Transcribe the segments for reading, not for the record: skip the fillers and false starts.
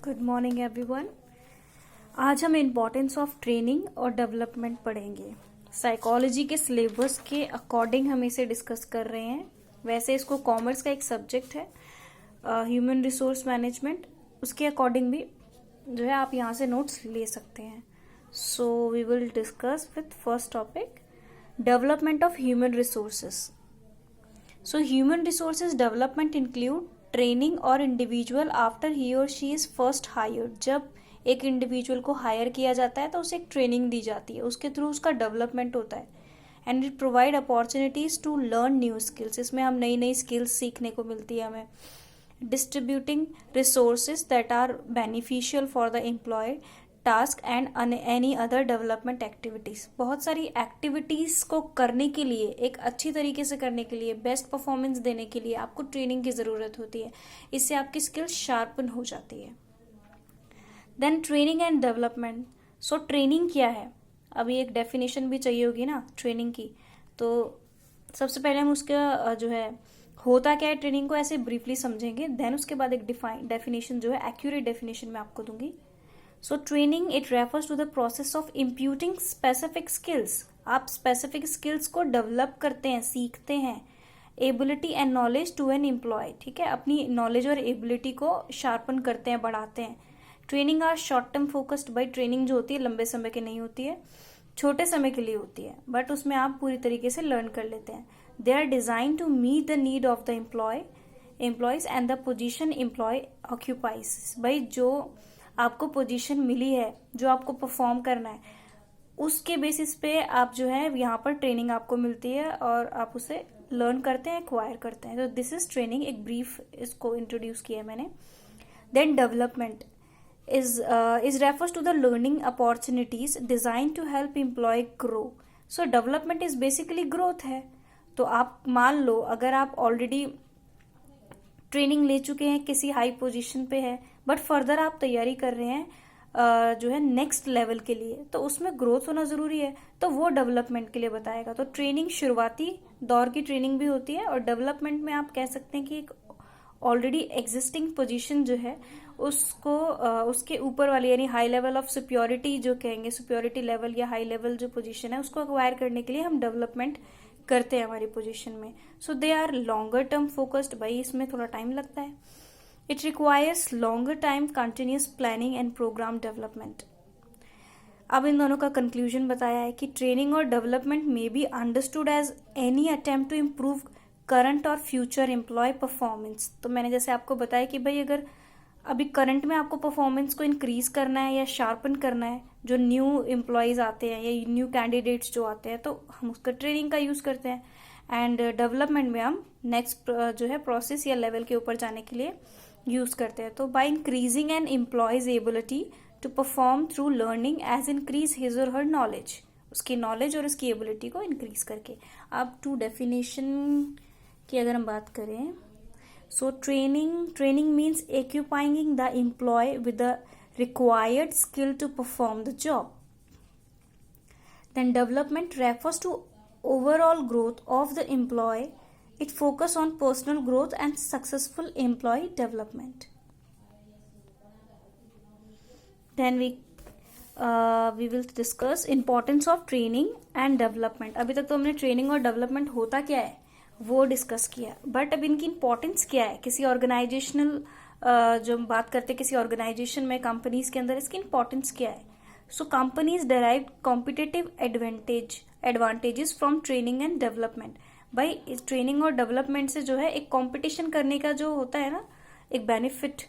Good morning everyone. आज हम importance of training और डेवलपमेंट पढ़ेंगे। साइकोलॉजी के सिलेबस के अकॉर्डिंग हम इसे डिस्कस कर रहे हैं। वैसे इसको कॉमर्स का एक सब्जेक्ट है, ह्यूमन रिसोर्स मैनेजमेंट, उसके अकॉर्डिंग भी जो है आप यहाँ से नोट्स ले सकते हैं। So we will discuss with first topic, development of human resources. So human resources development include training और इंडिविजुअल आफ्टर ही और शी इज फर्स्ट हायर्ड। जब एक इंडिविजुअल को हायर किया जाता है तो उसे एक ट्रेनिंग दी जाती है, उसके थ्रू उसका डेवलपमेंट होता है। And it provide opportunities to learn new skills. इसमें हम नई नई स्किल्स सीखने को मिलती है हमें। Distributing resources that are beneficial for the employ task and any other development activities. बहुत सारी एक्टिविटीज को करने के लिए, एक अच्छी तरीके से करने के लिए, बेस्ट परफॉर्मेंस देने के लिए आपको ट्रेनिंग की जरूरत होती है। इससे आपकी स्किल्स शार्पन हो जाती है। Then training and development. So training क्या है, अभी एक डेफिनेशन भी चाहिए होगी ना ट्रेनिंग की। तो सबसे पहले हम उसका जो है होता क्या है ट्रेनिंग को ऐसे ब्रीफली समझेंगे। देन उसके बाद एक डेफिनेशन जो है एक्यूरेट डेफिनेशन मैं आपको दूंगी। So training it refers to the process of imputing specific skills. आप स्पेसिफिक स्किल्स को डेवलप करते हैं, सीखते हैं। Ability and knowledge to an employ, ठीक है, अपनी नॉलेज और एबिलिटी को शार्पन करते हैं, बढ़ाते हैं। Training are short term focused. By training जो होती है लंबे समय की नहीं होती है, छोटे समय के लिए होती है, बट उसमें आप पूरी तरीके से लर्न कर लेते हैं। They are design to meet the need of the employees and the position employ occupies. भाई जो आपको पोजीशन मिली है, जो आपको परफॉर्म करना है, उसके बेसिस पे आप जो है यहाँ पर ट्रेनिंग आपको मिलती है और आप उसे लर्न करते हैं, एक्वायर करते हैं। तो दिस इज ट्रेनिंग, एक ब्रीफ इसको इंट्रोड्यूस किया है मैंने। Then development is refers to the learning opportunities design to help employ grow. So development is basically growth है। तो आप मान लो अगर आप ऑलरेडी ट्रेनिंग ले चुके हैं, किसी हाई पोजीशन पे है, बट फर्दर आप तैयारी कर रहे हैं जो है नेक्स्ट लेवल के लिए, तो उसमें ग्रोथ होना जरूरी है, तो वो डेवलपमेंट के लिए बताएगा। तो ट्रेनिंग शुरुआती दौर की ट्रेनिंग भी होती है, और डेवलपमेंट में आप कह सकते हैं कि एक ऑलरेडी एग्जिस्टिंग पोजीशन जो है उसको उसके ऊपर वाली यानी हाई लेवल ऑफ सुप्योरिटी जो कहेंगे, सुप्योरिटी लेवल या हाई लेवल जो पोजीशन है उसको एक्वायर करने के लिए हम डेवलपमेंट करते हैं हमारी पोजीशन में। So they are longer term focused. भाई इसमें थोड़ा टाइम लगता है। It requires longer time continuous planning and program development. अब इन दोनों का कंक्लूजन बताया है कि ट्रेनिंग और डेवलपमेंट में be understood as any attempt to improve current और फ्यूचर एम्प्लॉय परफॉर्मेंस। तो मैंने जैसे आपको बताया कि भाई अगर अभी करंट में आपको परफॉर्मेंस को इंक्रीज करना है या शार्पन करना है, जो न्यू एम्प्लॉयज आते हैं या न्यू कैंडिडेट्स जो आते हैं, तो हम उसका ट्रेनिंग का यूज करते हैं। एंड डेवलपमेंट में हम नेक्स्ट जो है प्रोसेस या लेवल के ऊपर जाने के लिए यूज करते हैं। तो by increasing an employees ability to perform through learning as increase his और हर नॉलेज, उसकी नॉलेज और उसकी एबिलिटी को इंक्रीज करके। अब टू डेफिनेशन की अगर हम बात करें, so training means equipping the employ with the required skill to perform the job. Then development refers to overall growth of the employee. It focus on personal growth and successful employee development. Then we will discuss importance of training and development. अभी तक तो हमने training और development होता क्या है वो discuss किया, बट अब इनकी इंपॉर्टेंस क्या है किसी ऑर्गेनाइजेशनल जो हम बात करते हैं किसी ऑर्गेनाइजेशन में, कंपनीज के अंदर, इसकी इंपॉर्टेंस क्या है। सो companies derive competitive advantages from training and development. भाई इस ट्रेनिंग और डेवलपमेंट से जो है एक कंपटीशन करने का जो होता है ना, एक बेनिफिट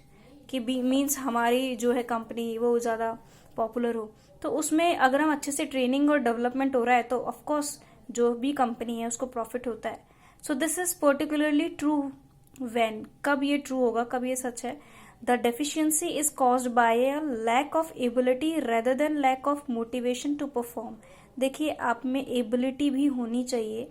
कि मीन्स हमारी जो है कंपनी वो ज्यादा पॉपुलर हो, तो उसमें अगर हम अच्छे से ट्रेनिंग और डेवलपमेंट हो रहा है तो ऑफकोर्स जो भी कंपनी है उसको प्रॉफिट होता है। So this is particularly true when, कब ये ट्रू होगा, कब ये सच है। The deficiency is caused by a lack of ability rather than lack of motivation to perform. देखिए आप में एबिलिटी भी होनी चाहिए,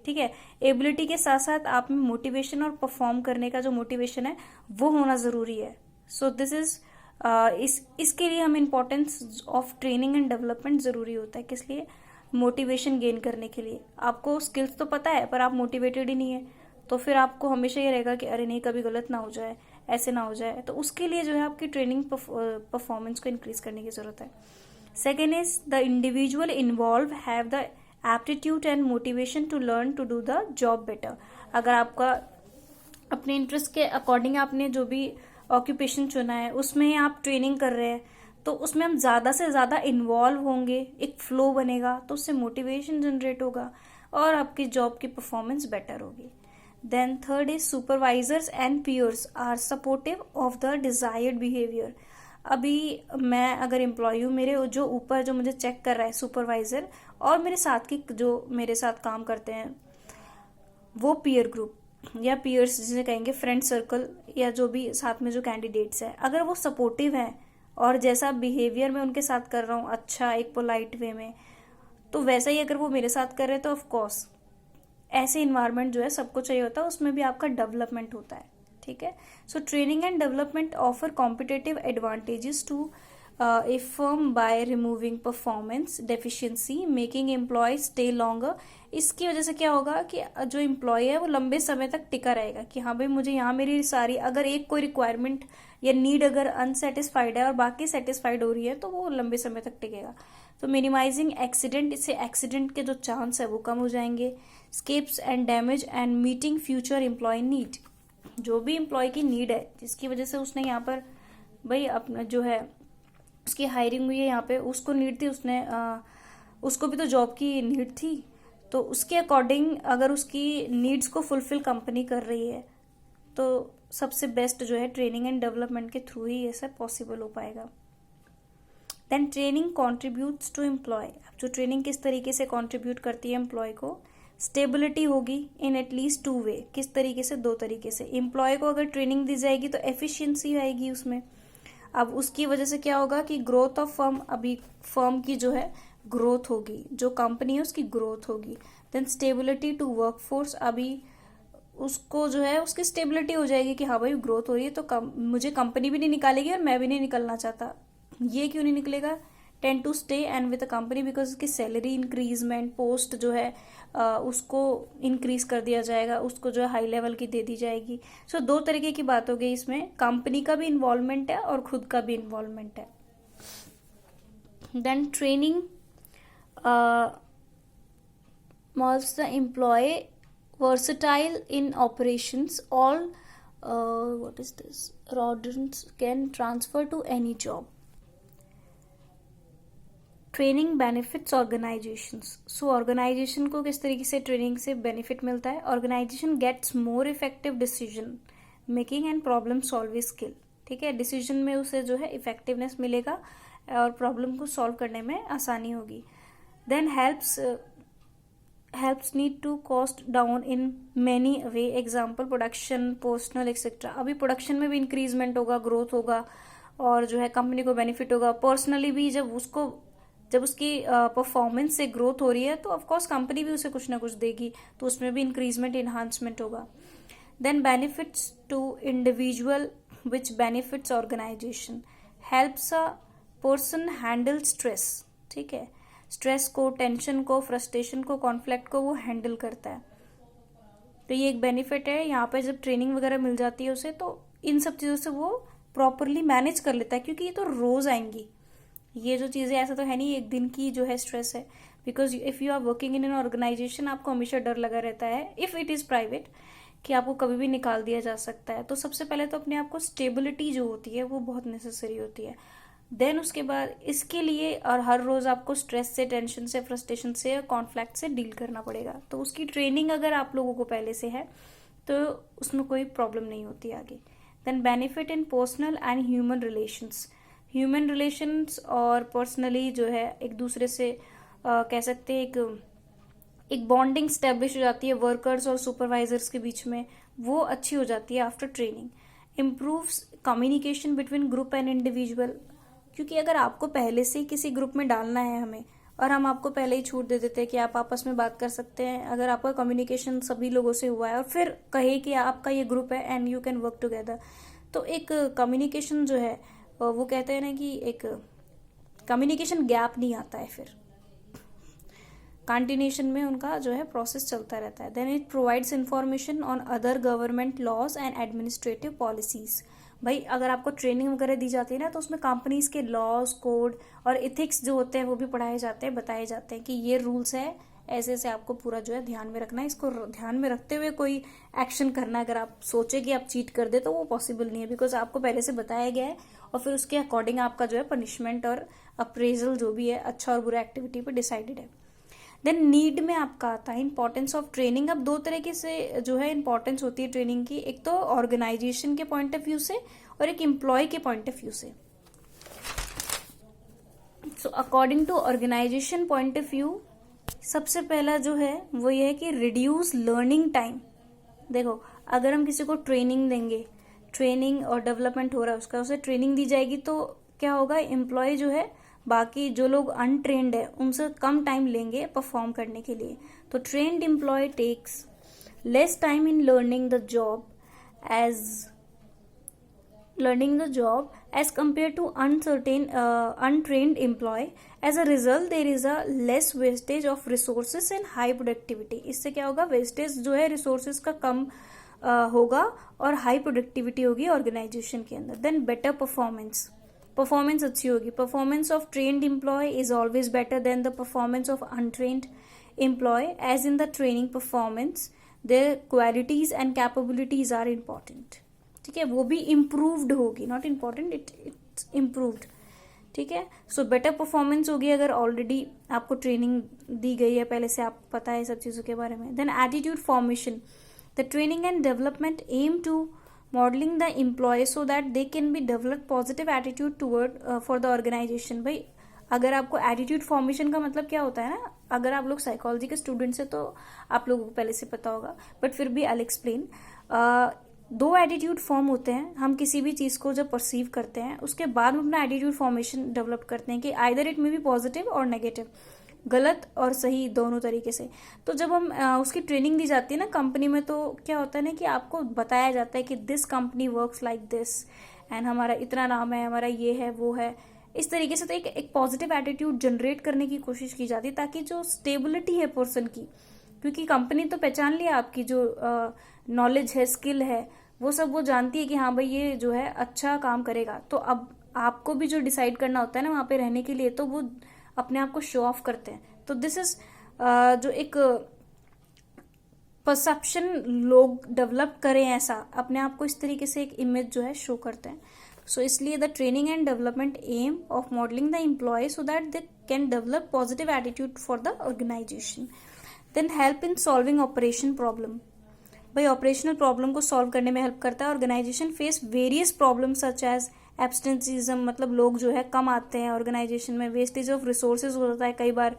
ठीक है, एबिलिटी के साथ साथ आप में मोटिवेशन और परफॉर्म करने का जो मोटिवेशन है वो होना जरूरी है। सो दिस इज इसके लिए हम importance of training and development जरूरी होता है। किस लिए? मोटिवेशन गेन करने के लिए। आपको स्किल्स तो पता है पर आप मोटिवेटेड ही नहीं है, तो फिर आपको हमेशा ये रहेगा कि अरे नहीं कभी गलत ना हो जाए, ऐसे ना हो जाए, तो उसके लिए जो है आपकी ट्रेनिंग परफॉर्मेंस को इंक्रीज करने की जरूरत है। Second is the individual involve have the aptitude and motivation to learn to do the job better. अगर आपका अपने इंटरेस्ट के अकॉर्डिंग आपने जो भी ऑक्यूपेशन चुना है उसमें आप ट्रेनिंग कर रहे हैं, तो उसमें हम ज़्यादा से ज़्यादा इन्वॉल्व होंगे, एक फ्लो बनेगा, तो उससे मोटिवेशन जनरेट होगा और आपकी जॉब की परफॉर्मेंस बेटर होगी। Then third is supervisors and peers are supportive of the desired behaviour. अभी मैं अगर एम्प्लॉय हूँ, मेरे जो ऊपर जो मुझे चेक कर रहा है सुपरवाइजर, और मेरे साथ की जो मेरे साथ काम करते हैं वो पीयर ग्रुप या पीयर्स जिसे कहेंगे, फ्रेंड सर्कल, या जो भी साथ में जो कैंडिडेट्स है, अगर वो सपोर्टिव हैं और जैसा बिहेवियर मैं उनके साथ कर रहा हूँ अच्छा एक पोलाइट वे में, तो वैसा ही अगर वो मेरे साथ कर रहे हैं तो ऑफ कोर्स ऐसे इन्वायरमेंट जो है सबको चाहिए होता है, उसमें भी आपका डेवलपमेंट होता है। ठीक है, so training and development offer competitive advantages to a firm by removing performance deficiency making employ stay longer. इसकी वजह से क्या होगा कि जो एम्प्लॉय है वो लंबे समय तक टिका रहेगा कि हाँ भाई मुझे यहाँ मेरी सारी, अगर एक कोई रिक्वायरमेंट या नीड अगर अनसेटिस्फाइड है और बाकी सेटिस्फाइड हो रही है तो वो लंबे समय तक टिकेगा। तो मिनिमाइजिंग एक्सीडेंट, इससे एक्सीडेंट के जो चांस है वो कम हो जाएंगे। Scraps and damage and meeting future employ need, जो भी एम्प्लॉय की नीड है जिसकी वजह से उसने यहाँ पर भाई अपना जो है उसकी हायरिंग हुई है यहाँ पे, उसको नीड थी, उसने उसको भी तो जॉब की नीड थी, तो उसके अकॉर्डिंग अगर उसकी नीड्स को फुलफिल कंपनी कर रही है तो सबसे बेस्ट जो है ट्रेनिंग एंड डेवलपमेंट के थ्रू ही ये सब पॉसिबल हो पाएगा। Then training contributes to employ. अब जो ट्रेनिंग किस तरीके से कॉन्ट्रीब्यूट करती है एम्प्लॉय को, स्टेबिलिटी होगी इन एटलीस्ट टू वे। किस तरीके से? दो तरीके से। एम्प्लॉय को अगर ट्रेनिंग दी जाएगी तो एफिशिएंसी आएगी उसमें। अब उसकी वजह से क्या होगा कि ग्रोथ ऑफ फर्म, अभी फर्म की जो है ग्रोथ होगी, जो कंपनी है उसकी ग्रोथ होगी। देन स्टेबिलिटी टू वर्कफोर्स, अभी उसको जो है उसकी स्टेबिलिटी हो जाएगी कि हाँ भाई ग्रोथ हो रही है तो मुझे कंपनी भी नहीं निकालेगी और मैं भी नहीं निकलना चाहता। ये क्यों नहीं निकलेगा? Tend to stay and with the company because उसकी सैलरी इंक्रीजमेंट, पोस्ट जो है उसको इंक्रीज कर दिया जाएगा, उसको जो है हाई लेवल की दे दी जाएगी। सो दो तरीके की बात हो गई इसमें, कंपनी का भी इन्वॉल्वमेंट है और खुद का भी इन्वॉल्वमेंट है। Then training makes the employee versatile in operations. All rodents can transfer to any job. Training benefits organisations. So organisation को किस तरीके से ट्रेनिंग से बेनिफिट मिलता है? Organisation gets more effective decision making and problem solving skill. ठीक है, decision में उसे जो है इफेक्टिवनेस मिलेगा और प्रॉब्लम को सॉल्व करने में आसानी होगी। Then helps need to cost down in many way, example production, personal etcetera. अभी प्रोडक्शन में भी इंक्रीजमेंट होगा, ग्रोथ होगा और जो है कंपनी को बेनिफिट होगा। पर्सनली भी जब उसकी परफॉर्मेंस से ग्रोथ हो रही है तो ऑफकोर्स कंपनी भी उसे कुछ ना कुछ देगी, तो उसमें भी इंक्रीजमेंट, इन्हांसमेंट होगा। Then benefits to individual which benefits organisation, helps a person handle stress. ठीक है, स्ट्रेस को, टेंशन को, फ्रस्ट्रेशन को, कॉन्फ्लिक्ट को वो हैंडल करता है, तो ये एक बेनिफिट है। यहाँ पे जब ट्रेनिंग वगैरह मिल जाती है उसे तो इन सब चीज़ों से वो प्रॉपरली मैनेज कर लेता है, क्योंकि ये तो रोज आएंगी ये जो चीज़ें, ऐसा तो है नहीं एक दिन की जो है स्ट्रेस है। Because if you are working in an organisation, आपको हमेशा डर लगा रहता है, इफ़ इट इज़ प्राइवेट, कि आपको कभी भी निकाल दिया जा सकता है। तो सबसे पहले तो अपने आप को स्टेबिलिटी जो होती है वो बहुत नेसेसरी होती है। देन उसके बाद इसके लिए और हर रोज आपको स्ट्रेस से, टेंशन से, फ्रस्ट्रेशन से, कॉन्फ्लिक्ट से डील करना पड़ेगा, तो उसकी ट्रेनिंग अगर आप लोगों को पहले से है तो उसमें कोई प्रॉब्लम नहीं होती आगे। Then benefit in personal and human relations. Human relations और पर्सनली जो है एक दूसरे से कह सकते हैं एक बॉन्डिंग स्टेब्लिश हो जाती है वर्कर्स और सुपरवाइजर्स के बीच में, वो अच्छी हो जाती है after training. Improves communication between group and individual, क्योंकि अगर आपको पहले से ही किसी ग्रुप में डालना है हमें और हम आपको पहले ही छूट दे देते हैं कि आप आपस में बात कर सकते हैं, अगर आपका कम्युनिकेशन सभी लोगों से हुआ है और फिर कहे कि आपका ये ग्रुप है and you can work together, तो एक कम्युनिकेशन जो है वो कहते हैं ना कि एक कम्युनिकेशन गैप नहीं आता है, फिर कंटिन्यूशन में उनका जो है प्रोसेस चलता रहता है। Then it provides information on other government laws and administrative policies. भाई अगर आपको ट्रेनिंग वगैरह दी जाती है ना, तो उसमें कंपनीज के लॉज, कोड और इथिक्स जो होते हैं वो भी पढ़ाए जाते हैं, बताए जाते हैं कि ये रूल्स है, ऐसे ऐसे आपको पूरा जो है ध्यान में रखना है, इसको ध्यान में रखते हुए कोई एक्शन करना है। अगर आप सोचे कि आप चीट कर दे तो वो पॉसिबल नहीं है, बिकॉज आपको पहले से बताया गया है और फिर उसके अकॉर्डिंग आपका जो है पनिशमेंट और अप्रेजल जो भी है अच्छा और बुरा एक्टिविटी पे डिसाइडेड है। देन नीड में आपका आता है इंपॉर्टेंस ऑफ ट्रेनिंग। अब दो तरीके से जो है इंपॉर्टेंस होती है ट्रेनिंग की, एक तो ऑर्गेनाइजेशन के पॉइंट ऑफ व्यू से और एक एम्प्लॉय के पॉइंट ऑफ व्यू से। So according to organisation point of view, सबसे पहला जो है वो ये है कि रिड्यूस लर्निंग टाइम। देखो अगर हम किसी को ट्रेनिंग देंगे, ट्रेनिंग और डेवलपमेंट हो रहा है उसका, उसे ट्रेनिंग दी जाएगी तो क्या होगा, एम्प्लॉय जो है बाकी जो लोग अनट्रेन्ड है उनसे कम टाइम लेंगे परफॉर्म करने के लिए। तो trained employ takes less time in learning the job as compared to untrained employee. As a result, there is a less wastage of resources and high productivity. इससे क्या होगा, वेस्टेज जो है रिसोर्सेज का कम होगा और हाई प्रोडक्टिविटी होगी organisation के अंदर। देन बेटर परफॉर्मेंस अच्छी होगी। Performance of trained employ is always better than the performance of untrained employ, as in the training performance their qualities and capabilities are important. ठीक है, वो भी इम्प्रूव्ड होगी, नॉट इम्पॉर्टेंट, इट्स इम्प्रूव्ड। ठीक है, so better performance होगी अगर already आपको ट्रेनिंग दी गई है, पहले से आप पता है सब चीजों के बारे में। Then attitude formation, the training and development aim to modelling the employ so that they can be develop positive attitude toward for the organisation. भाई अगर आपको एटीट्यूड फॉर्मेशन का मतलब क्या होता है ना, अगर आप लोग साइकोलॉजी के स्टूडेंट्स हैं तो आप लोगों को पहले से पता होगा, बट फिर भी आई विल एक्सप्लेन। दो एटीट्यूड फॉर्म होते हैं, हम किसी भी चीज को जब परसीव करते हैं उसके बाद हम अपना एटीट्यूड फॉर्मेशन डेवलप करते हैं कि आइदर इट में बी पॉजिटिव और नेगेटिव, गलत और सही दोनों तरीके से। तो जब हम उसकी ट्रेनिंग दी जाती है ना कंपनी में, तो क्या होता है ना कि आपको बताया जाता है कि this company works like this and हमारा इतना नाम है, हमारा ये है वो है, इस तरीके से। तो एक पॉजिटिव एटीट्यूड जनरेट करने की कोशिश की जाती है ताकि जो स्टेबिलिटी है पर्सन की, क्योंकि कंपनी तो पहचान लिया आपकी जो नॉलेज है, स्किल है, वो सब वो जानती है कि हाँ भाई ये जो है अच्छा काम करेगा। तो अब आपको भी जो डिसाइड करना होता है ना वहां पे रहने के लिए, तो वो अपने आप को शो ऑफ करते हैं। तो दिस इज जो एक परसेप्शन लोग डेवलप करें, ऐसा अपने आप को इस तरीके से एक इमेज जो है शो करते हैं। सो इसलिए the training and development aim of modelling the employ so that they can develop positive attitude for the organisation. Then help in solving operation problem. भाई ऑपरेशनल प्रॉब्लम को सॉल्व करने में help करता है। Organisation face various problem such as absenteeism, मतलब लोग जो है कम आते हैं ऑर्गेनाइजेशन में। वेस्टेज ऑफ रिसोर्सेज हो जाता है कई बार,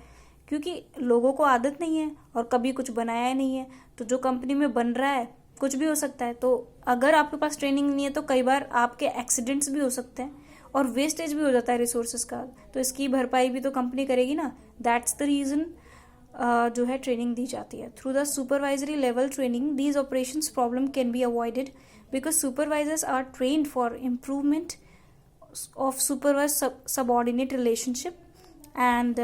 क्योंकि लोगों को आदत नहीं है और कभी कुछ बनाया नहीं है। तो जो कंपनी में बन रहा है कुछ भी हो सकता है, तो अगर आपके पास ट्रेनिंग नहीं है तो कई बार आपके एक्सीडेंट्स भी हो सकते हैं और वेस्टेज भी हो जाता है रिसोर्सेज का। तो इसकी भरपाई भी तो कंपनी करेगी ना। दैट्स द रीजन जो है ट्रेनिंग दी जाती है। Through the supervisory level training these operations problem can be avoided because supervisors are trained for improvement of supervised subordinate relationship and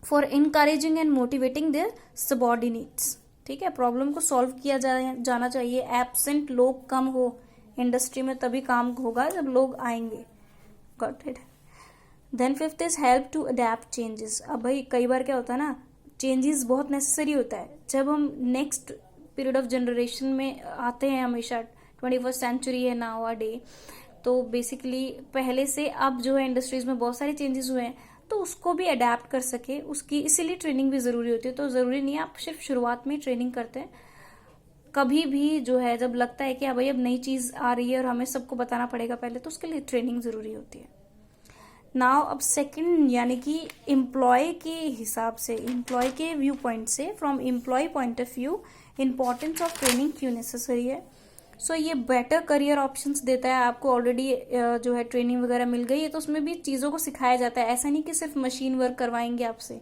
for encouraging and motivating their subordinates। ठीक है, problem को solve किया जाना चाहिए। Absent लोग कम हो industry में, तभी काम होगा जब लोग आएंगे। Got it. Then fifth is help to adapt changes. अब भाई कई बार क्या होता है ना, चेंजेस बहुत नेसेसरी होता है जब हम नेक्स्ट पीरियड ऑफ जनरेशन में आते हैं। हमेशा 21st सेंचुरी है नाउ अ डे, तो बेसिकली पहले से अब जो है इंडस्ट्रीज में बहुत सारे चेंजेस हुए हैं, तो उसको भी अडेप्ट कर सके उसकी, इसीलिए ट्रेनिंग भी जरूरी होती है। तो जरूरी नहीं है आप सिर्फ शुरुआत में ट्रेनिंग करते हैं, कभी भी जो है जब लगता है कि हाँ भाई अब नई चीज आ रही है और हमें सबको बताना पड़ेगा पहले, तो उसके लिए ट्रेनिंग जरूरी होती है। नाउ अब सेकंड, यानी कि एम्प्लॉय के हिसाब से, एम्प्लॉय के व्यू पॉइंट से, from employ point of view importance of training क्यों नेसेसरी है। सो ये बेटर करियर ऑप्शंस देता है आपको। ऑलरेडी जो है ट्रेनिंग वगैरह मिल गई है तो उसमें भी चीज़ों को सिखाया जाता है। ऐसा नहीं कि सिर्फ मशीन वर्क करवाएंगे आपसे,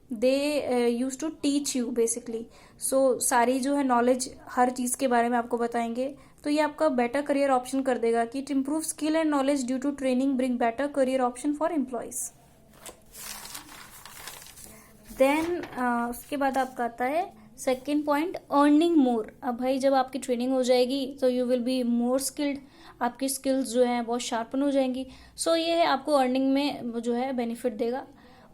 they use to teach you basically. So सारी जो है नॉलेज हर चीज़ के बारे में आपको बताएंगे। तो ये आपका बेटर करियर ऑप्शन कर देगा कि it improve skill and knowledge due to training bring better career option for employees. Then उसके बाद आपका आता है सेकेंड पॉइंट, अर्निंग मोर। अब भाई जब आपकी ट्रेनिंग हो जाएगी तो you will be more skilled आपकी स्किल्स जो हैं बहुत शार्पन हो जाएंगी। सो ये है, आपको अर्निंग में जो है बेनिफिट देगा,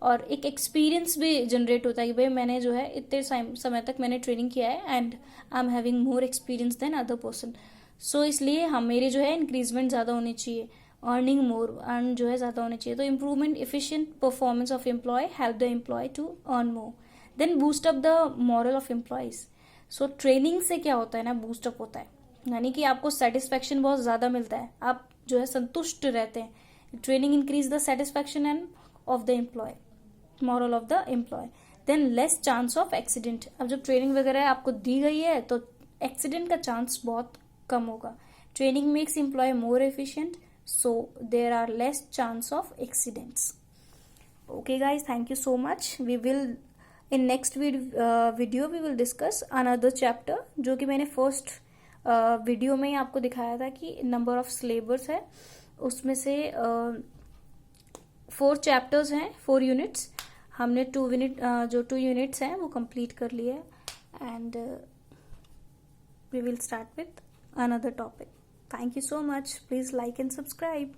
और एक एक्सपीरियंस भी जनरेट होता है कि भाई मैंने जो है इतने समय तक मैंने ट्रेनिंग किया है and I am having more experience than other person. So इसलिए हम मेरी जो है इंक्रीजमेंट ज़्यादा होनी चाहिए, अर्निंग मोर, अर्न जो है ज़्यादा होनी चाहिए। तो improvement efficient performance of employ help the employ to earn more, then boost up the moral of employees. So training से क्या होता है ना, बूस्टअप होता है, यानी कि आपको सेटिस्फैक्शन बहुत ज़्यादा मिलता है, आप जो है संतुष्ट रहते हैं। Training increase the satisfaction and of the employ, moral of the employ, then less chance of accident. अब जब ट्रेनिंग वगैरह आपको दी गई है तो एक्सीडेंट का चांस बहुत कम होगा। Training makes employ more efficient, so there are less chance of accidents. Okay guys, thank you so much. We will in next video we will discuss another chapter, जो कि मैंने फर्स्ट वीडियो में ही आपको दिखाया था कि नंबर ऑफ सिलेबस है, उसमें से 4 चैप्टर्स हैं, 4 यूनिट्स। हमने 2 यूनिट्स हैं वो कंप्लीट कर लिए, and we will start with another topic. Thank you so much. Please like and subscribe.